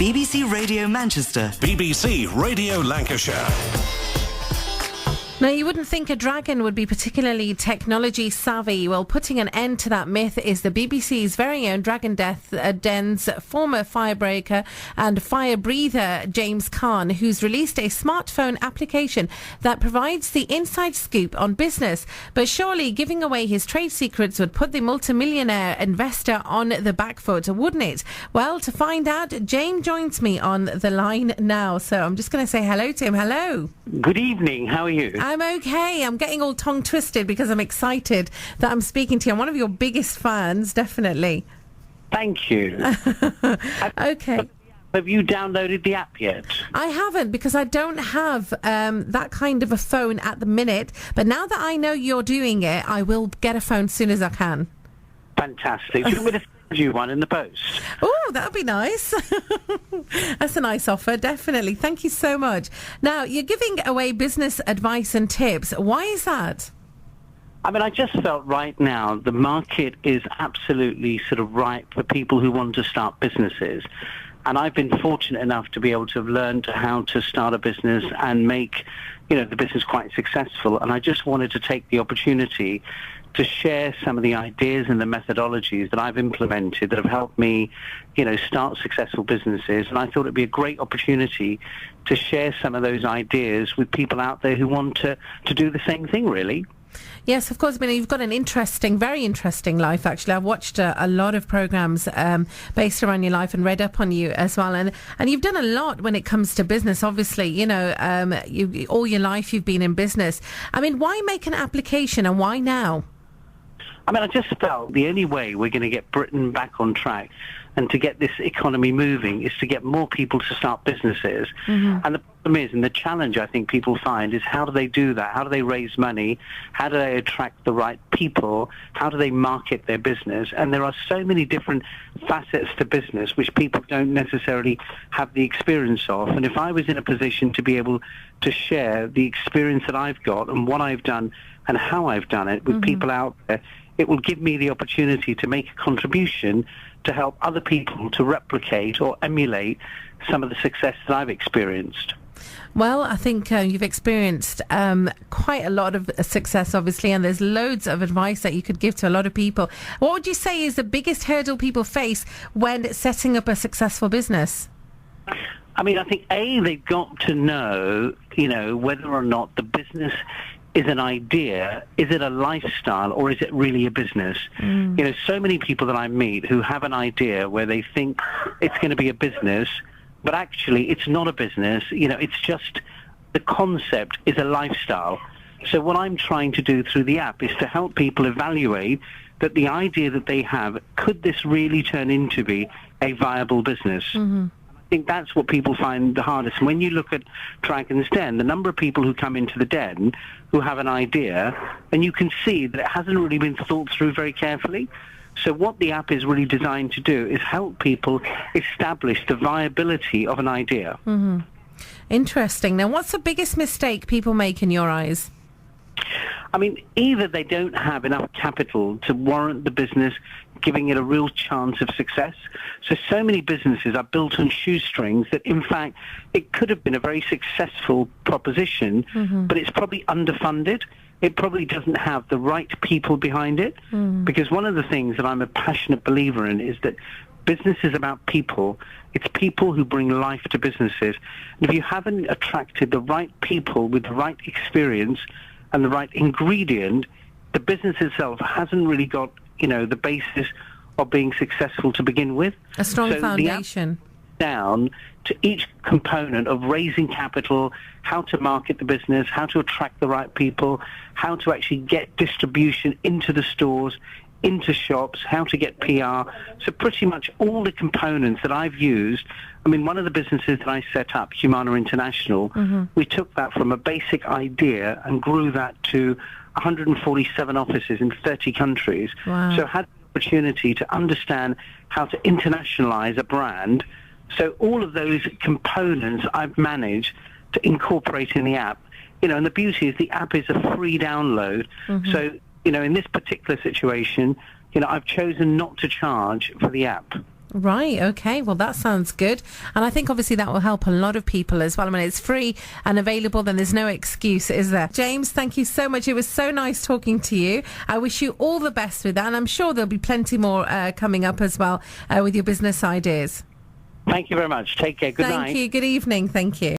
BBC Radio Manchester. BBC Radio Lancashire. Now, you wouldn't think a dragon would be particularly technology savvy. Well, putting an end to that myth is the BBC's very own Dragon Den's former firebreaker and fire breather, James Caan, who's released a smartphone application that provides the inside scoop on business. But surely giving away his trade secrets would put the multimillionaire investor on the back foot, wouldn't it? Well, to find out, James joins me on the line now. So I'm just going to say hello to him. Hello. Good evening. How are you? I'm okay. I'm getting all tongue twisted because I'm excited that I'm speaking to you. I'm one of your biggest fans, definitely. Thank you. Okay. Have you downloaded the app yet? I haven't, because I don't have that kind of a phone at the minute. But now that I know you're doing it, I will get a phone as soon as I can. Fantastic. Do you want me to send you one in the post? Oh, that would be nice. That's a nice offer, definitely. Thank you so much. Now, you're giving away business advice and tips. Why is that? I mean, I just felt right now the market is absolutely sort of ripe for people who want to start businesses. And I've been fortunate enough to be able to have learned how to start a business and make, the business quite successful. And I just wanted to take the opportunity to share some of the ideas and the methodologies that I've implemented that have helped me, start successful businesses. And I thought it'd be a great opportunity to share some of those ideas with people out there who want to do the same thing, really. Yes, of course. I mean, you've got an very interesting life, actually. I've watched a lot of programmes based around your life and read up on you as well. And you've done a lot when it comes to business, obviously. All your life you've been in business. I mean, why make an application and why now? I mean, I just felt the only way we're going to get Britain back on track and to get this economy moving is to get more people to start businesses. Mm-hmm. And the problem is, and the challenge I think people find, is how do they do that? How do they raise money? How do they attract the right people? How do they market their business? And there are so many different facets to business which people don't necessarily have the experience of. And if I was in a position to be able to share the experience that I've got and what I've done and how I've done it with people out there, it will give me the opportunity to make a contribution to help other people to replicate or emulate some of the success that I've experienced. Well, I think you've experienced quite a lot of success, obviously, and there's loads of advice that you could give to a lot of people. What would you say is the biggest hurdle people face when setting up a successful business? I mean, I think, they've got to know, whether or not the business is an idea, is it a lifestyle, or is it really a business? So many people that I meet who have an idea where they think it's going to be a business, but actually it's not a business. It's just the concept is a lifestyle. So what I'm trying to do through the app is to help people evaluate that the idea that they have, could this really turn into be a viable business? Mm-hmm. I think that's what people find the hardest. When you look at Dragon's Den, the number of people who come into the den who have an idea, and you can see that it hasn't really been thought through very carefully. So what the app is really designed to do is help people establish the viability of an idea. Mm-hmm. Interesting. Now, what's the biggest mistake people make in your eyes? I mean, either they don't have enough capital to warrant the business giving it a real chance of success. So many businesses are built on shoestrings that, in fact, it could have been a very successful proposition, but it's probably underfunded. It probably doesn't have the right people behind it. Because one of the things that I'm a passionate believer in is that business is about people. It's people who bring life to businesses. And if you haven't attracted the right people with the right experience and the right ingredient, the business itself hasn't really got, the basis of being successful to begin with. A strong foundation. Down to each component of raising capital, how to market the business, how to attract the right people, how to actually get distribution into the stores, into shops, how to get PR. So pretty much all the components that I've used. I mean, one of the businesses that I set up, Humana International, we took that from a basic idea and grew that to 147 offices in 30 countries. Wow. So had the opportunity to understand how to internationalize a brand. So all of those components I've managed to incorporate in the app. And the beauty is the app is a free download. So, in this particular situation, I've chosen not to charge for the app. Right, okay. Well, that sounds good. And I think obviously that will help a lot of people as well. I mean, it's free and available, then there's no excuse, is there? James, thank you so much. It was so nice talking to you. I wish you all the best with that. And I'm sure there'll be plenty more coming up as well with your business ideas. Thank you very much. Take care. Good night. Thank you. Good evening. Thank you.